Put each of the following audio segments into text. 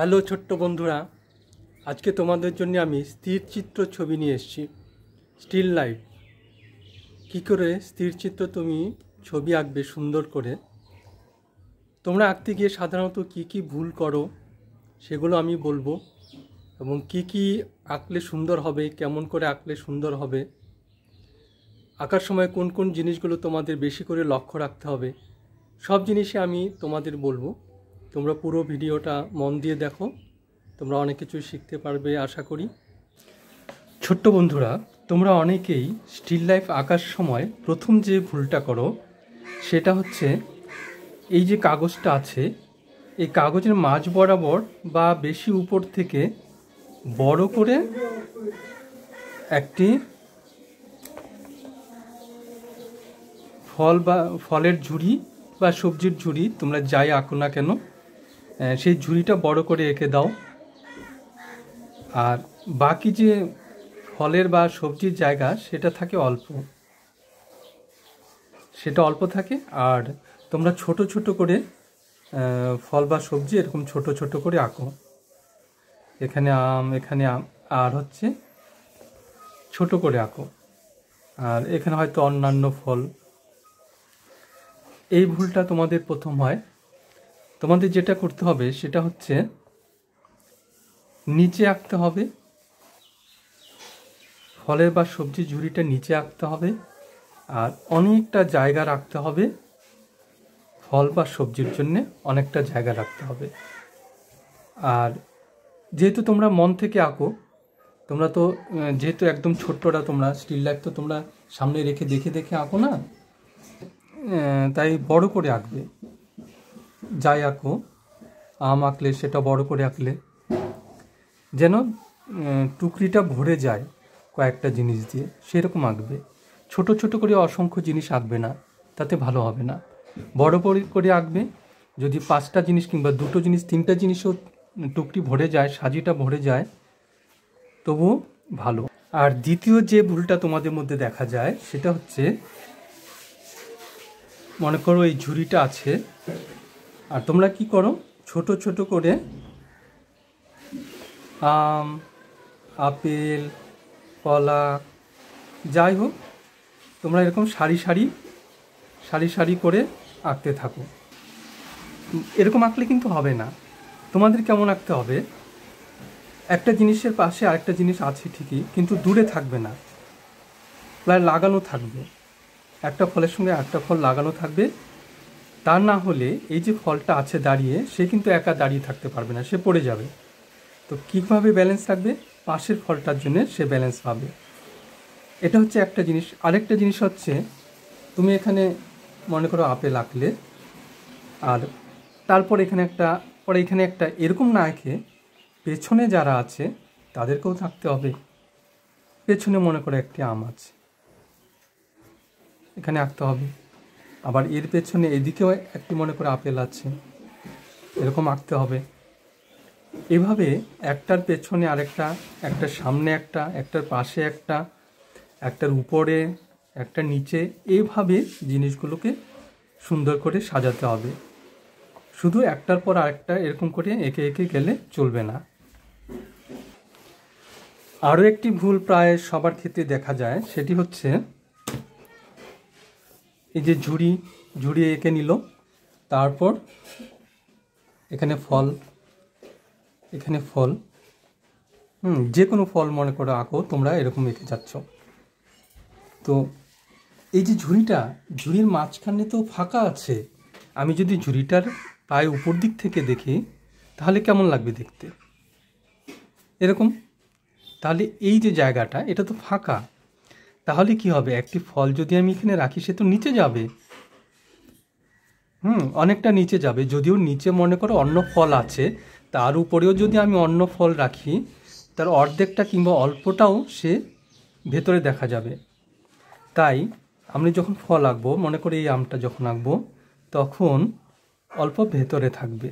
Hello ছোট্ট বন্ধুরা, আজকে তোমাদের জন্য আমি স্থির চিত্র ছবি নিয়ে এসেছি। স্টিল লাইফ কী করে স্থির চিত্র তুমি ছবি আঁকবে সুন্দর করে। তোমরা আঁকতে গিয়ে সাধারণত কি কি ভুল করো সেগুলো আমি বলবো, এবং কি কি আঁকলে সুন্দর হবে, কেমন করে আঁকলে সুন্দর হবে, আঁকার সময় কোন কোন জিনিসগুলো তোমাদের বেশি করে লক্ষ্য রাখতে হবে, সব জিনিসই আমি তোমাদের বলবো। তোমরা পুরো ভিডিওটা মন দিয়ে দেখো, তোমরা অনেক কিছু শিখতে পারবে আশা করি। ছোট্ট বন্ধুরা, তোমরা অনেকেই স্টিল লাইফ আঁকার সময় প্রথম যে ভুলটা করো সেটা হচ্ছে এই যে কাগজটা আছে, এই কাগজের মাঝ বরাবর বা বেশি উপর থেকে বড় করে একটি ফল বা ফলের ঝুড়ি বা সবজির ঝুড়ি, তোমরা যাই আঁকো না কেন, সেই ঝুড়িটা বড় করে এঁকে দাও। আর বাকি যে ফলের বা সবজির জায়গা সেটা থাকে অল্প, থাকে। আর তোমরা ছোট ছোট করে ফল বা সবজি এরকম ছোট ছোট করে আঁকো। এখানে আম, এখানে আম, আর হচ্ছে ছোট করে আঁকো। আর এখানে হয়তো অন্যান্য ফল। এই ভুলটা তোমাদের প্রথম হয়। তোমাদের যেটা করতে হবে সেটা হচ্ছে নিচে আঁকতে হবে, ফলের বা সবজি ঝুড়িটা নিচে আঁকতে হবে, আর অনেকটা জায়গা রাখতে হবে। ফল বা সবজির জন্য অনেকটা জায়গা রাখতে হবে। আর যেহেতু তোমরা মন থেকে আঁকো, তোমরা তো যেহেতু একদম ছোট্টরা, তোমরা স্টিল লাইফ তো তোমরা সামনে রেখে দেখে দেখে আঁকো না, তাই বড় করে আঁকবে। যাই আঁকো, আম আঁকলে সেটা বড় করে আঁকলে যেন টুকরিটা ভরে যায় কয়েকটা জিনিস দিয়ে, সেরকম আঁকবে। ছোট ছোট করে অসংখ্য জিনিস আঁকবে না, তাতে ভালো হবে না। বড় করে আঁকবে। যদি 5টা জিনিস কিংবা 2টো জিনিস, 3টা জিনিসও টুকরি ভরে যায়, সাজিটা ভরে যায়, তবু ভালো। আর দ্বিতীয় যে ভুলটা তোমাদের মধ্যে দেখা যায় সেটা হচ্ছে, মনে করো এই ঝুড়িটা আছে, আর তোমরা কি করো, ছোট ছোট করে আম, আপেল, কলা, যাই হোক, তোমরা এরকম সারি সারি করে আঁকতে থাকো। এরকম আঁকলে কিন্তু হবে না। তোমাদের কেমন আঁকতে হবে, একটা জিনিসের পাশে আরেকটা জিনিস আছে ঠিকই, কিন্তু দূরে থাকবে না, প্রায় লাগানো থাকবে। একটা ফলের সঙ্গে একটা ফল লাগানো থাকবে। তা না হলে এই যে ফলটা আছে দাঁড়িয়ে, সে কিন্তু একা দাঁড়িয়ে থাকতে পারবে না, সে পড়ে যাবে। তো কীভাবে ব্যালেন্স থাকবে, পাশের ফলটার জন্য সে ব্যালেন্স পাবে। এটা হচ্ছে একটা জিনিস। আরেকটা জিনিস হচ্ছে, তুমি এখানে মনে করো আপেল আঁকলে, আর তারপর এখানে একটা এরকম না এঁকে পেছনে যারা আছে তাদেরকেও থাকতে হবে। পেছনে মনে করো একটি আম আছে, এখানে আঁকতে হবে। আবার এর পেছনে এদিকেও একটি মনে করো আপেল আছে, এরকম আঁকতে হবে। এভাবে একটার পেছনে আরেকটা, একটার সামনে একটা, একটার পাশে একটা, একটার উপরে একটা, নিচে, এইভাবে জিনিসগুলোকে সুন্দর করে সাজাতে হবে। শুধু একটার পর আরেকটা এরকম করে এঁকে এঁকে গেলে চলবে না। আরও একটি ভুল প্রায় সবার ক্ষেত্রে দেখা যায়, সেটি হচ্ছে এই যে ঝুড়ি এঁকে নিল, তারপর এখানে ফল, যে কোনো ফল মনে করো আঁকো, তোমরা এরকম এঁকে যাচ্ছ। তো এই যে ঝুড়ির মাঝখানে তো ফাঁকা আছে। আমি যদি ঝুড়িটার প্রায় উপর দিক থেকে দেখি, তাহলে কেমন লাগবে দেখতে, এরকম। তাহলে এই যে জায়গাটা, এটা তো ফাঁকা, তাহলে কি হবে, একটি ফল যদি আমি এখানে রাখি, সে তো নিচে যাবে, অনেকটা নিচে যাবে। যদিও নিচে মনে করো অন্য ফল আছে, তার উপরেও যদি আমি অন্য ফল রাখি, তার অর্ধেকটা কিংবা অল্পটাও সে ভেতরে দেখা যাবে। তাই আমি যখন ফল আঁকবো, মনে করি এই আমটা যখন আঁকবো, তখন অল্প ভেতরে থাকবে।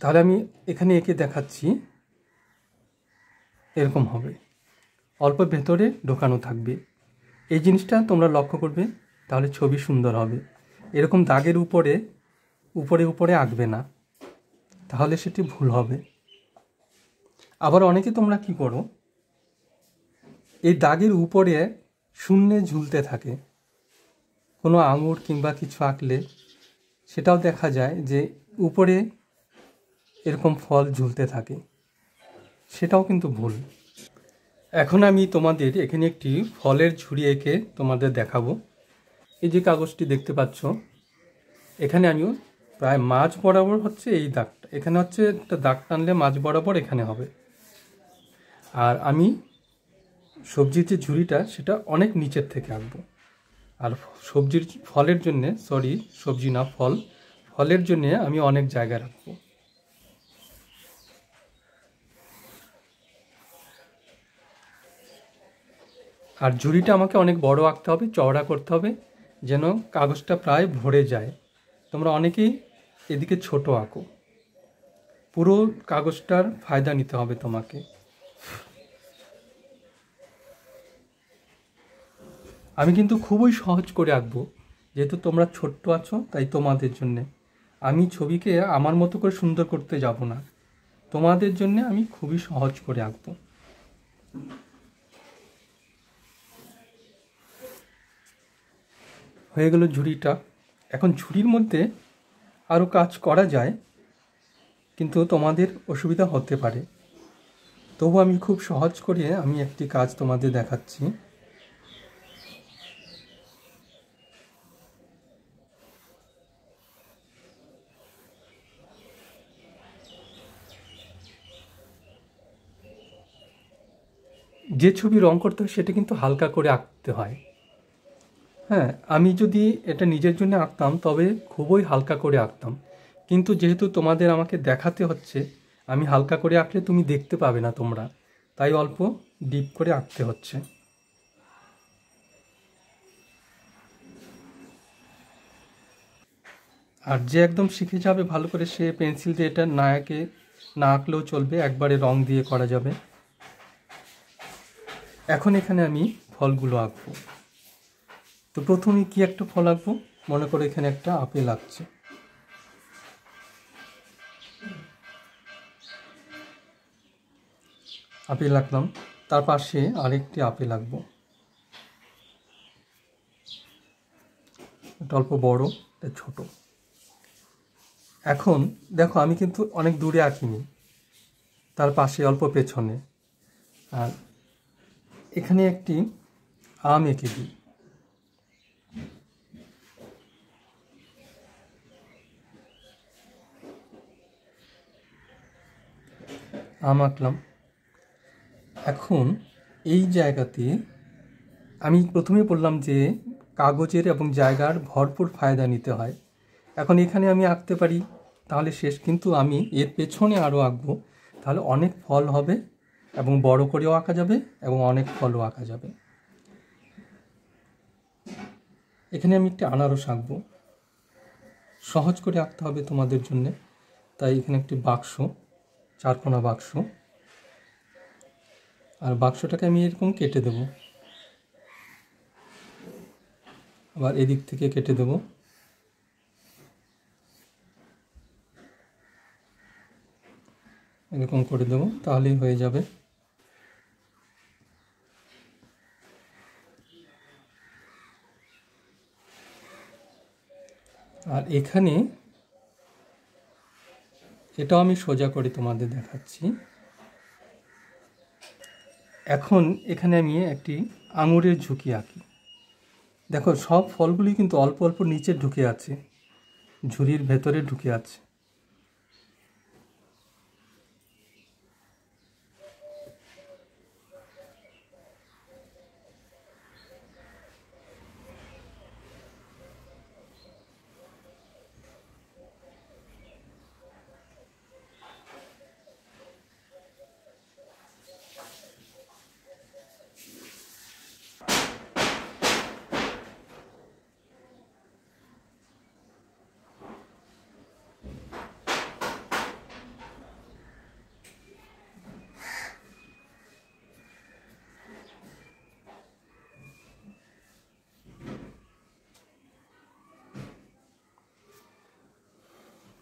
তাহলে আমি এখানে এঁকে দেখাচ্ছি, এরকম হবে, অল্প ভেতরে ঢোকানো থাকবে। এই জিনিসটা তোমরা লক্ষ্য করবে, তাহলে ছবি সুন্দর হবে। এরকম দাগের উপরে আঁকবে না, তাহলে সেটি ভুল হবে। আবার অনেকে তোমরা কি করো, এই দাগের উপরে শূন্যে ঝুলতে থাকে। কোনো আঙুর কিংবা কিছু আঁকলে সেটাও দেখা যায় যে উপরে এরকম ফল ঝুলতে থাকে, সেটাও কিন্তু ভুল। এখন আমি তোমাদের এখানে একটি ফলের ঝুড়ি এঁকে তোমাদের দেখাবো। এই যে কাগজটি দেখতে পাচ্ছ, এখানে আমিও প্রায় মাঝ বরাবর হচ্ছে এই দাগটা, এখানে হচ্ছে একটা দাগ টানলে মাঝ বরাবর এখানে হবে। আর আমি সবজির যে ঝুড়িটা সেটা অনেক নিচের থেকে আঁকবো। আর সবজির ফলের জন্যে, সরি সবজি না ফল, ফলের জন্যে আমি অনেক জায়গায় রাখবো। আর ঝুড়িটা আমাকে অনেক বড় আঁকতে হবে, চওড়া করতে হবে, যেন কাগজটা প্রায় ভরে যায়। তোমরা অনেকেই এদিকে ছোট আঁকো, পুরো কাগজটার ফায়দা নিতে হবে তোমাকে। আমি কিন্তু খুবই সহজ করে আঁকবো, যেহেতু তোমরা ছোট্ট আছো তাই তোমাদের জন্যে। আমি ছবিকে আমার মতো করে সুন্দর করতে যাব না, তোমাদের জন্যে আমি খুবই সহজ করে আঁকবো। হয়ে গেল ঝুড়িটা। এখন ঝুড়ির মধ্যে আরও কাজ করা যায়, কিন্তু তোমাদের অসুবিধা হতে পারে। তবু আমি খুব সহজ করে আমি একটি কাজ তোমাদের দেখাচ্ছি। যে ছবি রং করতে হয় সেটা কিন্তু হালকা করে আঁকতে হয়। হ্যাঁ, আমি যদি এটা নিজের জন্য আঁকতাম তবে খুবই হালকা করে আঁকতাম, কিন্তু যেহেতু তোমাদের আমাকে দেখাতে হচ্ছে, আমি হালকা করে আঁকলে তুমি দেখতে পাবে না তোমরা, তাই অল্প ডিপ করে আঁকতে হচ্ছে। আর যে একদম শিখে যাবে ভালো করে, সে পেন্সিল দিয়ে এটা না আঁকলেও চলবে, একবারে রং দিয়ে করা যাবে। এখন এখানে আমি ফলগুলো আঁকবো। তো প্রথমে কি একটা ফল আঁকবো, মনে করো এখানে একটা আপেল আঁকছে। আপেল আঁকলাম, তার পাশে আরেকটি আপেল আঁকবো, এটা অল্প বড়, এটা ছোট। এখন দেখো আমি কিন্তু অনেক দূরে আঁকিনি, তার পাশে অল্প পেছনে। আর এখানে একটি আম এঁকে দিই। আম আঁকলাম। এখন এই জায়গাতে আমি প্রথমেই বললাম যে কাগজের এবং জায়গার ভরপুর ফায়দা নিতে হয়। এখন এখানে আমি আঁকতে পারি, তাহলে শেষ, কিন্তু আমি এর পেছনে আরও আঁকবো, তাহলে অনেক ফল হবে এবং বড় করেও আঁকা যাবে এবং অনেক ফলও আঁকা যাবে। এখানে আমি একটি আনারস আঁকবো, সহজ করে আঁকতে হবে তোমাদের জন্যে, তাই এখানে একটি বাক্স, চারকোনা বাক্স, আর বাক্সটাকে আমি এরকম কেটে দেব, আবার এদিক থেকে কেটে দেব। এরকম করে দেব, তাহলেই হয়ে যাবে। আর এখানে এটাও আমি সোজা করে তোমাদের দেখাচ্ছি। এখন এখানে আমি একটি আঙুরের ঝুঁকি আঁকি। দেখো সব ফলগুলি কিন্তু অল্প অল্প নিচে ঢুকে আছে, ঝুড়ির ভেতরে ঢুকে আছে।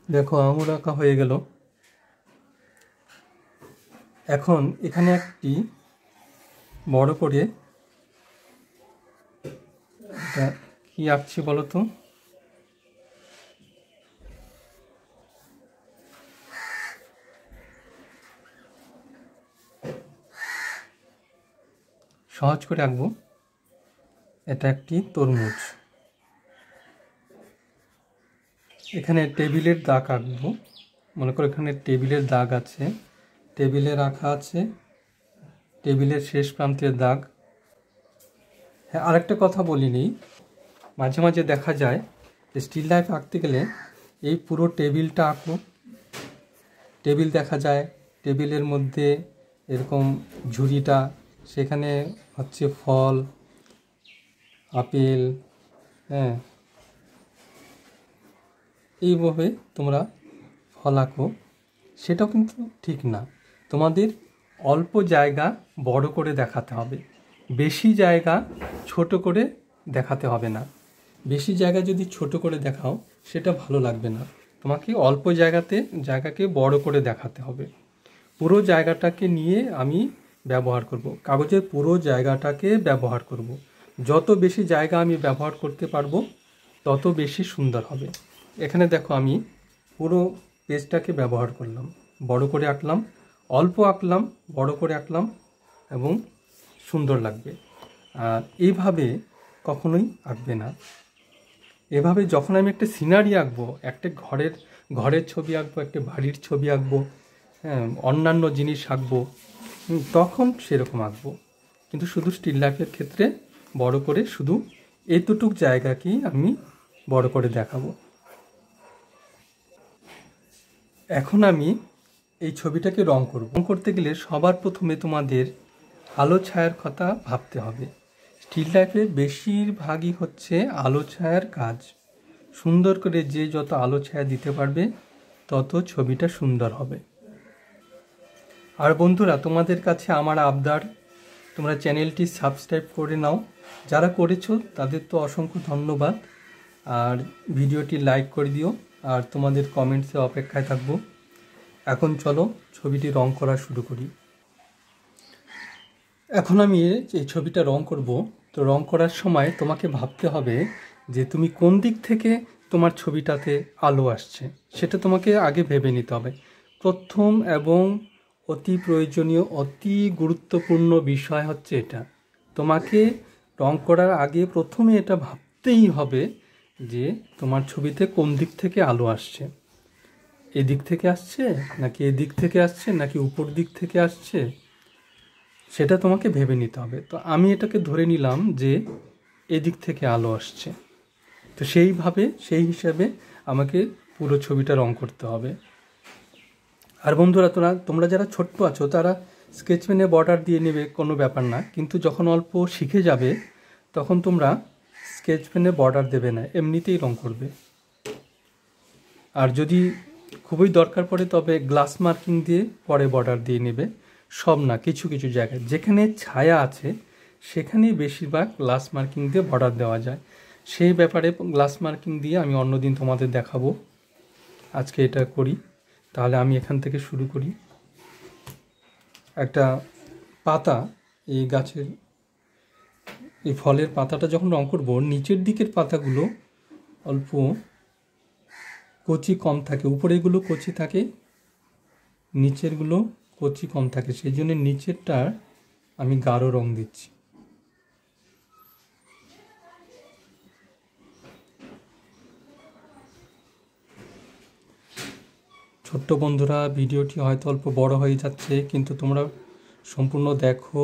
দেখো আঙুর আঁকা হয়ে গেল। এখন এখানে একটি বড় করে এটা কি আঁকছি বলো তো? সহজ করে আঁকবো। এটা একটি তরমুজ। এখানে টেবিলের দাগ আঁকবো। মনে করো এখানে টেবিলের দাগ আছে, টেবিলে রাখা আছে, টেবিলের শেষ প্রান্তের দাগ। হ্যাঁ, আরেকটা কথা বলিনি, মাঝে মাঝে দেখা যায় যে স্টিল লাইফ আঁকতে গেলে এই পুরো টেবিলটা আঁকো, টেবিল দেখা যায়, টেবিলের মধ্যে এরকম ঝুড়িটা, সেখানে হচ্ছে ফল, আপেল, হ্যাঁ, এইভাবে তোমরা ফল আঁকো, সেটাও কিন্তু ঠিক না। তোমাদের অল্প জায়গা বড় করে দেখাতে হবে, বেশি জায়গা ছোট করে দেখাতে হবে না। বেশি জায়গা যদি ছোট করে দেখাও সেটা ভালো লাগবে না, তোমাকে অল্প জায়গাকে বড় করে দেখাতে হবে। পুরো জায়গাটাকে নিয়ে আমি ব্যবহার করব, কাগজের পুরো জায়গাটাকে ব্যবহার করব। যত বেশি জায়গা আমি ব্যবহার করতে পারবো তত বেশি সুন্দর হবে। এখানে দেখো আমি পুরো পেজটাকে ব্যবহার করলাম, বড় করে আঁকলাম, অল্প আঁকলাম, বড় করে আঁকলাম, এবং সুন্দর লাগবে। আর এইভাবে কখনোই আঁকবে না। এভাবে যখন আমি একটা সিনারি আঁকবো, একটা ঘরের ছবি আঁকবো, একটা বাড়ির ছবি আঁকবো, হ্যাঁ, অন্যান্য জিনিস আঁকবো, তখন সেরকম আঁকবো। কিন্তু শুধু স্টিল লাইফের ক্ষেত্রে বড় করে শুধু এতটুক জায়গাকেই আমি বড় করে দেখাবো। এখন আমি এই ছবিটাকে রং করব। রং করতে গেলে সবার প্রথমে তোমাদের আলো ছায়ার কথা ভাবতে হবে। স্টিল লাইফে বেশিরভাগই হচ্ছে আলো ছায়ার কাজ। সুন্দর করে যে যত আলো ছায়া দিতে পারবে তত ছবিটা সুন্দর হবে। আর বন্ধুরা, তোমাদের কাছে আমার আবদার, তোমরা চ্যানেলটি সাবস্ক্রাইব করে নাও। যারা করেছো তাদের তো অসংখ্য ধন্যবাদ। আর ভিডিওটি লাইক করে দিও, আর তোমাদের কমেন্টসে অপেক্ষায় থাকবো। এখন চলো ছবিটি রং করা শুরু করি। এখন আমি এই ছবিটা রং করব। তো রং করার সময় তোমাকে ভাবতে হবে যে তুমি কোন দিক থেকে তোমার ছবিটাতে আলো আসছে, সেটা তোমাকে আগে ভেবে নিতে হবে। প্রথম এবং অতি প্রয়োজনীয়, অতি গুরুত্বপূর্ণ বিষয় হচ্ছে এটা। তোমাকে রং করার আগে প্রথমে এটা ভাবতেই হবে যে তোমার ছবিতে কোন দিক থেকে আলো আসছে। এদিক থেকে আসছে নাকি এদিক থেকে আসছে নাকি উপর দিক থেকে আসছে, সেটা তোমাকে ভেবে নিতে হবে। তো আমি এটাকে ধরে নিলাম যে এদিক থেকে আলো আসছে। তো সেই হিসাবে আমাকে পুরো ছবিটা রং করতে হবে। আর বন্ধুরা, তোমরা যারা ছোট্ট আছো তারা স্কেচ পেনে বর্ডার দিয়ে নেবে, কোনো ব্যাপার না। কিন্তু যখন অল্প শিখে যাবে তখন তোমরা স্কেচ পেনে বর্ডার দেবে না, এমনিতেই রং করবে। আর যদি খুবই দরকার পড়ে তবে গ্লাস মার্কিং দিয়ে পরে বর্ডার দিয়ে নেবে। সব না, কিছু কিছু জায়গায় যেখানে ছায়া আছে সেখানেই বেশিরভাগ গ্লাস মার্কিং দিয়ে বর্ডার দেওয়া যায়। সেই ব্যাপারে গ্লাস মার্কিং দিয়ে আমি অন্যদিন তোমাদের দেখাবো। আজকে এটা করি। তাহলে আমি এখান থেকে শুরু করি। একটা পাতা, এই গাছের এই ফলের পাতাটা যখন রং করব, নিচের দিকের পাতাগুলো অল্প কচি কম থাকে, উপরেগুলো কচি থাকে, নিচেরগুলো কচি কম থাকে, সেই জন্য নিচেরটার আমি গাঢ় রং দিচ্ছি। ছোট্ট বন্ধুরা, ভিডিওটি হয়তো অল্প বড় হয়ে যাচ্ছে, কিন্তু তোমরা সম্পূর্ণ দেখো,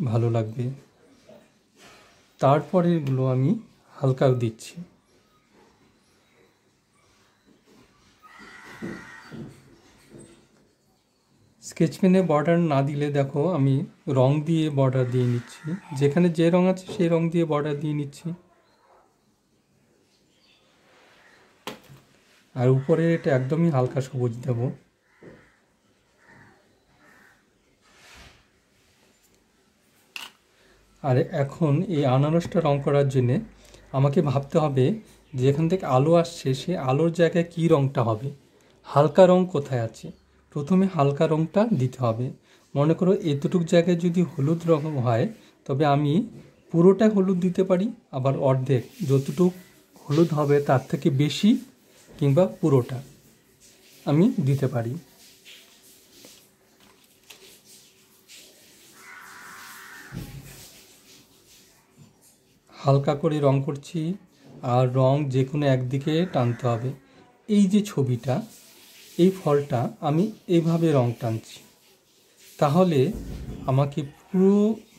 ভালো লাগবে। তারপরে এগুলো আমি হালকা দিচ্ছি। স্কেচ পেনে বর্ডার না দিলে দেখো আমি রং দিয়ে বর্ডার দিয়ে নিচ্ছি, যেখানে যে রং আছে সেই রং দিয়ে বর্ডার দিয়ে নিচ্ছি। আর উপরে এটা একদমই হালকা সবুজ দেব। আর এখন এই আনারসটা রং করার জন্যে আমাকে ভাবতে হবে যে এখান থেকে আলো আসছে, সে আলোর জায়গায় কী রংটা হবে, হালকা রং কোথায় আছে। প্রথমে হালকা রঙটা দিতে হবে। মনে করো এতটুক জায়গায় যদি হলুদ রঙ হয়, তবে আমি পুরোটা হলুদ দিতে পারি, আবার অর্ধেক যতটুক হলুদ হবে তার থেকে বেশি কিংবা পুরোটা আমি দিতে পারি। হালকা করে রং করছি, আর রং যে কোনো একদিকে টানতে হবে। এই যে ছবিটা, এই ফলটা আমি এইভাবে রং টানছি, তাহলে আমাকে পুরো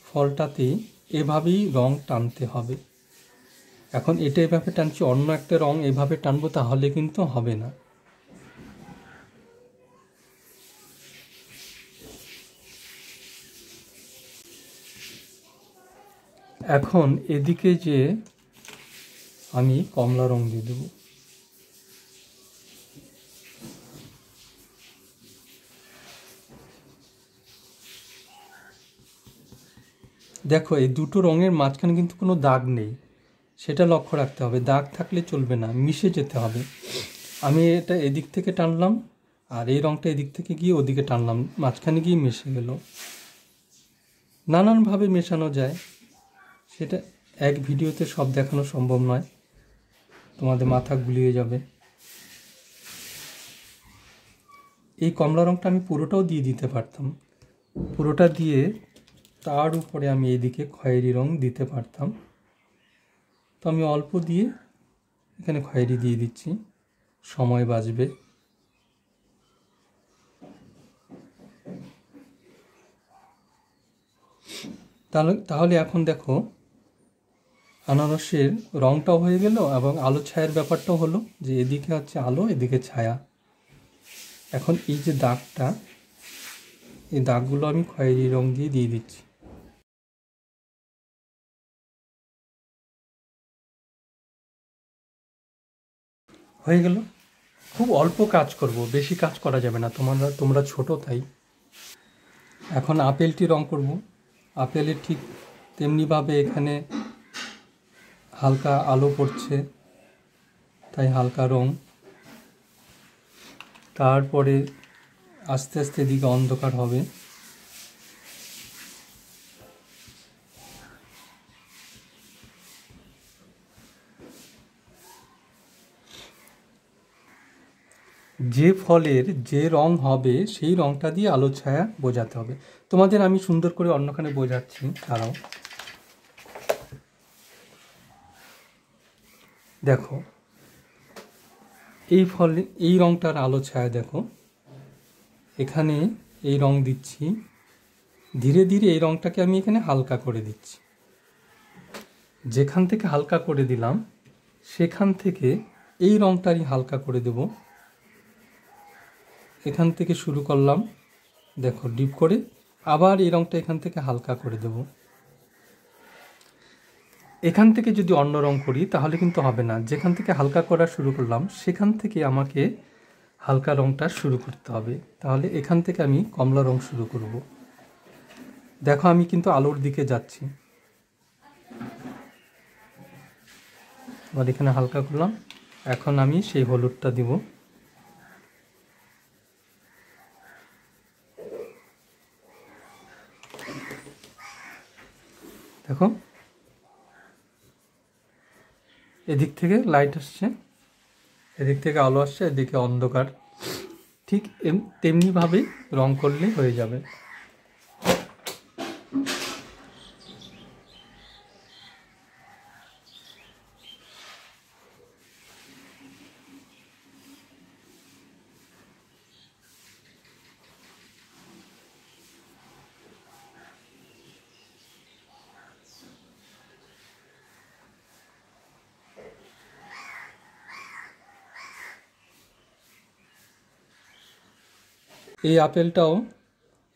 ফলটাতে এভাবেই রং টানতে হবে। এখন এটা এভাবে টানছি, অন্য একটা রং এভাবে টানবো, তাহলে কিন্তু হবে না। এখন এদিকে যে আমি কমলা রং দিয়ে দেবো। দেখো এই দুটো রঙের মাঝখানে কিন্তু কোনো দাগ নেই, সেটা লক্ষ্য রাখতে হবে। দাগ থাকলে চলবে না, মিশে যেতে হবে। আমি এটা এদিক থেকে টানলাম, আর এই রঙটা এদিক থেকে গিয়ে ওদিকে টানলাম, মাঝখানে গিয়ে মিশে গেল। নানানভাবে মেশানো যায়, সেটা এক ভিডিওতে সব দেখানো সম্ভব নয়, তোমাদের মাথা গুলিয়ে যাবে। এই কমলা রঙটা আমি পুরোটাও দিয়ে দিতে পারতাম, পুরোটা দিয়ে তার উপরে আমি এদিকে খয়েরি রং দিতে পারতাম। তো আমি অল্প দিয়ে এখানে খয়েরি দিয়ে দিচ্ছি, সময় বাঁচবে। তাহলে এখন দেখো আনারসের রংটাও হয়ে গেল, এবং আলো ছায়ার ব্যাপারটাও হলো, যে এদিকে হচ্ছে আলো, এদিকে ছায়া। এখন এই যে দাগটা, এই দাগগুলো আমি খয়েরি রং দিয়ে দিচ্ছি। হয়ে গেল। খুব অল্প কাজ করব, বেশি কাজ করা যাবে না, তোমরা ছোট তাই। এখন আপেলটি রং করব। আপেলের ঠিক তেমনিভাবে এখানে হালকা আলো পড়ছে, তাই হালকা রং। তারপরে আস্তে আস্তে এদিকে অন্ধকার হবে। যে ফলের যে রং হবে সেই রংটা দিয়ে আলো ছায়া বোঝাতে হবে। তোমাদের আমি সুন্দর করে অন্যখানে বোঝাচ্ছি, দাঁড়াও। দেখো এই ফলে এই রংটার আলো ছায়া দেখো, এখানে এই রং দিচ্ছি, ধীরে ধীরে এই রংটাকে আমি এখানে হালকা করে দিচ্ছি। যেখান থেকে হালকা করে দিলাম সেখান থেকে এই রংটারই হালকা করে দেব। এখান থেকে শুরু করলাম, দেখো ডিপ করে, আবার এই রংটা এখান থেকে হালকা করে দেব। এখান থেকে যদি অন্য রং করি তাহলে কিন্তু হবে না। যেখান থেকে হালকা করা শুরু করলাম সেখান থেকে আমাকে হালকা রংটা শুরু করতে হবে। তাহলে এখান থেকে আমি কমলা রং শুরু করব। দেখো আমি কিন্তু আলোর দিকে যাচ্ছি। আবার এখানে হালকা করলাম, এখন আমি সেই হলুদটা দিব। দেখো এদিক থেকে লাইট আসছে, এদিক থেকে আলো আসছে, এদিকে অন্ধকার। ঠিক তেমনিভাবে রং করলে হয়ে যাবে। এই আপেলটাও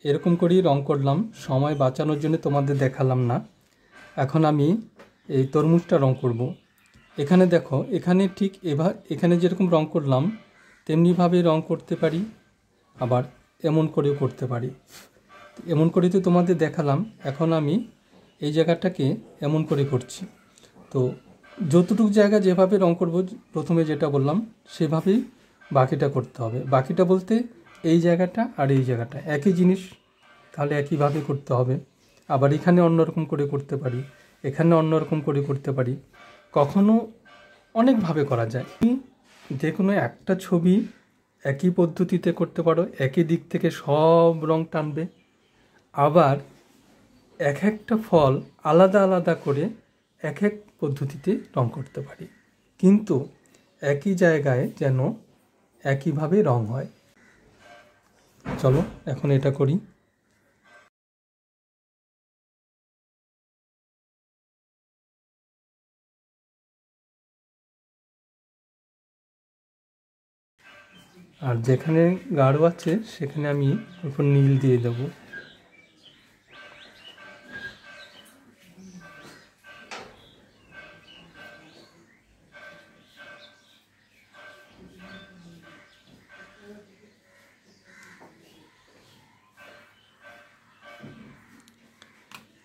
এরকম করেই রং করলাম, সময় বাঁচানোর জন্য তোমাদের দেখালাম না। এখন আমি এই তরমুজটা রং করব। এখানে দেখো, এখানে ঠিক এখানে যেরকম রং করলাম তেমনিভাবে রং করতে পারি, আবার এমন করেও করতে পারি। এমন করে তো তোমাদের দেখালাম, এখন আমি এই জায়গাটাকে এমন করে করছি। তো যতটুকু জায়গা যেভাবে রং করব, প্রথমে যেটা বললাম সেভাবেই বাকিটা করতে হবে। বাকিটা বলতে এই জায়গাটা আর এই জায়গাটা একই জিনিস, তাহলে একইভাবে করতে হবে। আবার এখানে অন্যরকম করে করতে পারি, এখানে অন্যরকম করে করতে পারি, কখনো অনেকভাবে করা যায়। যে কোনো একটা ছবি একই পদ্ধতিতে করতে পারো, একই দিক থেকে সব রং টানবে। আবার এক একটা ফল আলাদা আলাদা করে এক এক পদ্ধতিতে রং করতে পারি, কিন্তু একই জায়গায় যেন একইভাবে রং হয়। চলো এখন এটা করি। আর যেখানে গাঢ় আছে সেখানে আমি একটু নীল দিয়ে দেবো।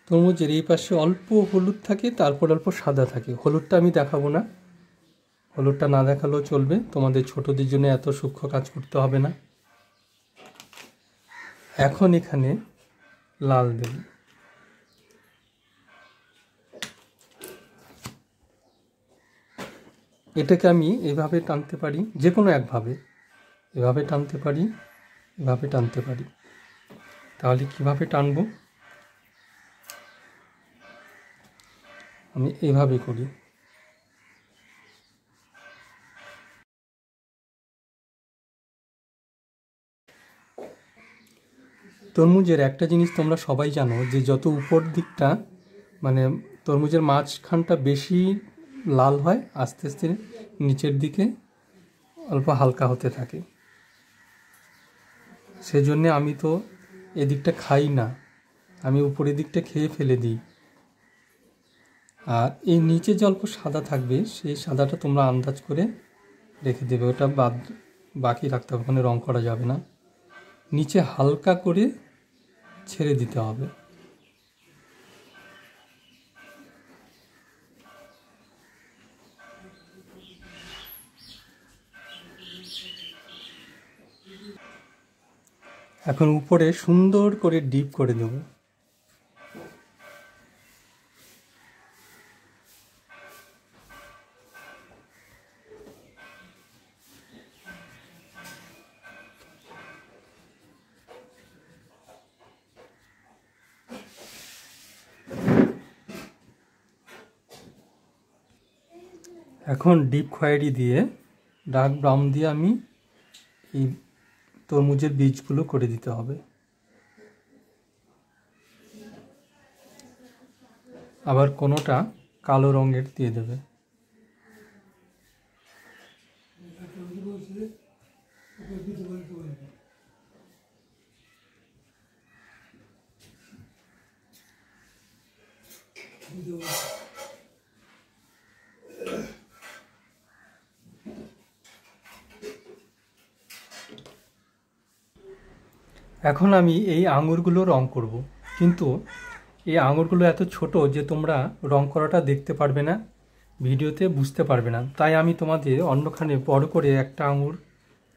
তরমুজের এই পাশে অল্প হলুদ থাকে, তারপর অল্প সাদা থাকে। হলুদটা আমি দেখাবো না, হলুদটা না দেখালেও চলবে, তোমাদের ছোটদের জন্য এত সূক্ষ্ম কাজ করতে হবে না। এখন এখানে লাল দেব। এটাকে আমি এভাবে টানতে পারি, যে কোনো একভাবে, এভাবে টানতে পারি, এভাবে টানতে পারি। তাহলে কিভাবে টানবো, আমি এভাবে করি। তরমুজের একটা জিনিস তোমরা সবাই জানো, যে যত উপর দিকটা মানে তরমুজের মাঝখানটা বেশি লাল হয়, আস্তে আস্তে নিচের দিকে অল্প হালকা হতে থাকে। সেজন্যে আমি তো এদিকটা খাই না, আমি উপরের দিকটা খেয়ে ফেলে দিই। আর এই নিচে যে অল্প সাদা থাকবে, সেই সাদাটা তোমরা আন্দাজ করে রেখে দেবে, ওটা বাকি রাখতে হবে, ওখানে রং করা যাবে না। নিচে হালকা করে ছেড়ে দিতে হবে। এখন উপরে সুন্দর করে ডিপ করে দেব। এখন ডিপ খয়েরি দিয়ে ডার্ক ব্রাউন দিয়ে আমি এই তরমুজের বীজগুলো করে দিতে হবে। আবার কোনোটা কালো রঙের দিয়ে দেবে। এখন আমি এই আঙুরগুলো রং করব, কিন্তু এই আঙুরগুলো এত ছোট যে তোমরা রং করাটা দেখতে পারবে না, ভিডিওতে বুঝতে পারবে না। তাই আমি তোমাদের অন্যখানে বড় করে একটা আঙুর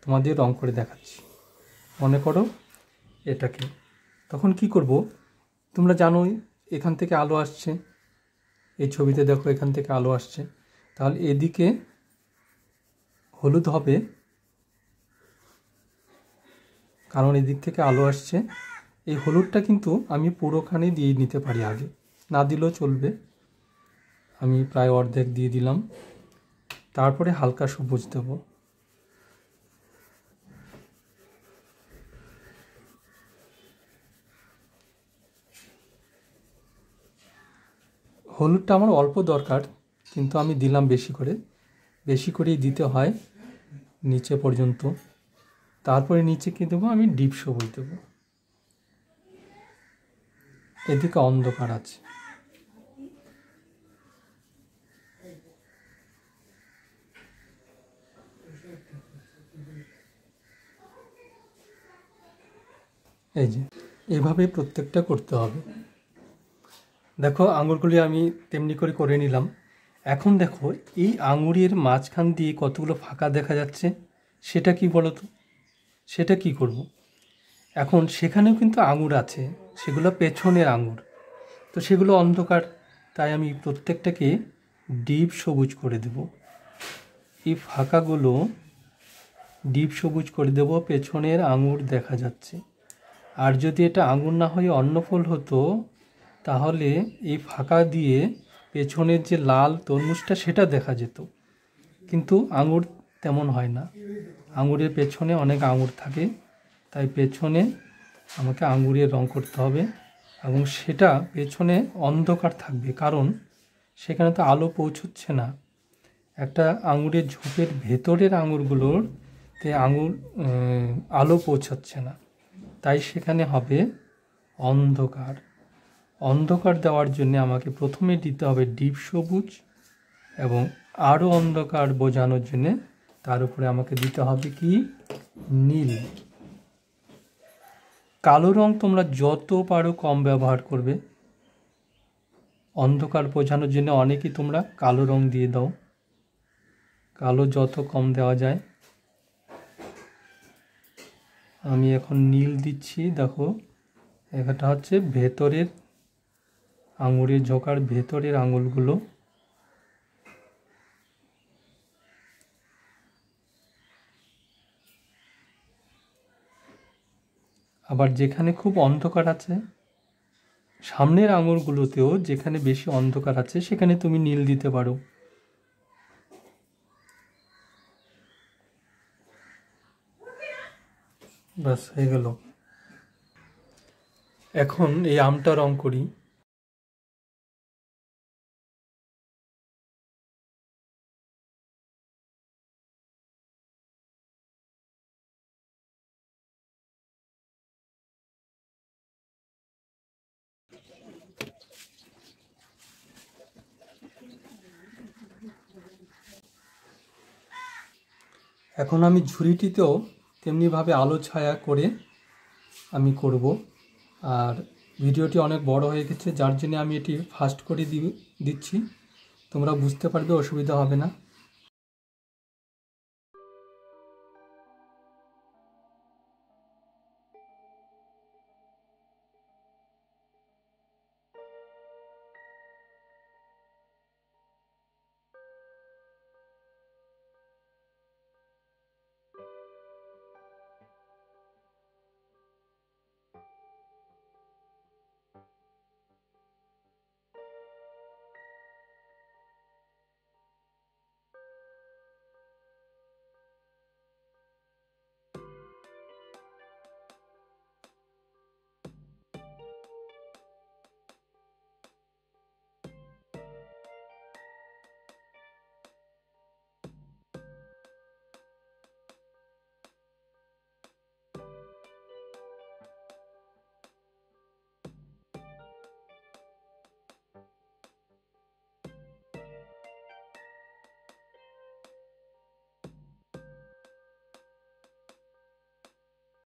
তোমাদের রং করে দেখাচ্ছি। মনে করো এটাকে, তখন কি করব, তোমরা জানোই এখান থেকে আলো আসছে, এই ছবিতে দেখো এখান থেকে আলো আসছে, তাহলে এদিকে হলুদ হবে, কারণ এদিক থেকে আলো আসছে। এই হলুদটা কিন্তু আমি পুরোখানে দিয়ে নিতে পারি, আগে না দিলেও চলবে, আমি প্রায় অর্ধেক দিয়ে দিলাম। তারপরে হালকা সবুজ দেব। হলুদটা আমার অল্প দরকার, কিন্তু আমি দিলাম বেশি করে, বেশি করেই দিতে হয় নিচে পর্যন্ত। তারপরে নিচে কি দেবো, আমি ডিপ সবুজ দেবো। এদিকে অন্ধকার আছে, এই যে এভাবে প্রত্যেকটা করতে হবে। দেখো আঙুরগুলি আমি তেমনি করে করে নিলাম। এখন দেখো এই আঙুরের মাঝখান দিয়ে কতগুলো ফাঁকা দেখা যাচ্ছে, সেটা কি বলো তো? সেটা কি করব। এখন সেখানেও কিন্তু আঙুর আছে, সেগুলো পেছনের আঙুর, তো সেগুলো অন্ধকার, তাই আমি প্রত্যেকটাকে ডিপ সবুজ করে দেব। এই ফাঁকাগুলো ডিপ সবুজ করে দেব, পেছনের আঙুর দেখা যাচ্ছে। আর যদি এটা আঙুর না হয়ে অন্য ফল হতো, তাহলে এই ফাঁকা দিয়ে পেছনের যে লাল তরমুজটা সেটা দেখা যেত, কিন্তু আঙুর তেমন হয় না। আঙুরের পেছনে অনেক আঙুর থাকে, তাই পেছনে আমাকে আঙুরের রং করতে হবে, এবং সেটা পেছনে অন্ধকার থাকবে, কারণ সেখানে তো আলো পৌঁছচ্ছে না। একটা আঙুরের ঝোপের ভেতরের আঙুরগুলোতে আলো পৌঁছাচ্ছে না, তাই সেখানে হবে অন্ধকার। অন্ধকার দেওয়ার জন্য আমাকে প্রথমে দিতে হবে ডিপ সবুজ, এবং আরও অন্ধকার বোঝানোর জন্যে তার উপরে আমাকে দিতে হবে কি, নীল। কালো রং তোমরা যত পারো কম ব্যবহার করবে। অন্ধকার বোঝানোর জন্য অনেকেই তোমরা কালো রং দিয়ে দাও, কালো যত কম দেওয়া যায়। আমি এখন নীল দিচ্ছি। দেখো, এটা হচ্ছে ভেতরের আঙুরের ঝোঁকার ভেতরের আঙুলগুলো। আবার যেখানে খুব অন্ধকার আছে, সামনের আঙুরগুলোতেও যেখানে বেশি অন্ধকার আছে, সেখানে তুমি নীল দিতে পারো। ব্যাস হয়ে গেল। এখন এই আমটা রং করি। এখন আমি ঝুড়িটিতেও তেমনিভাবে আলো ছায়া করে আমি করব। আর ভিডিওটি অনেক বড় হয়ে গেছে, যার জন্য আমি এটি ফাস্ট করে দিচ্ছি, তোমরা বুঝতে পারবে, অসুবিধা হবে না।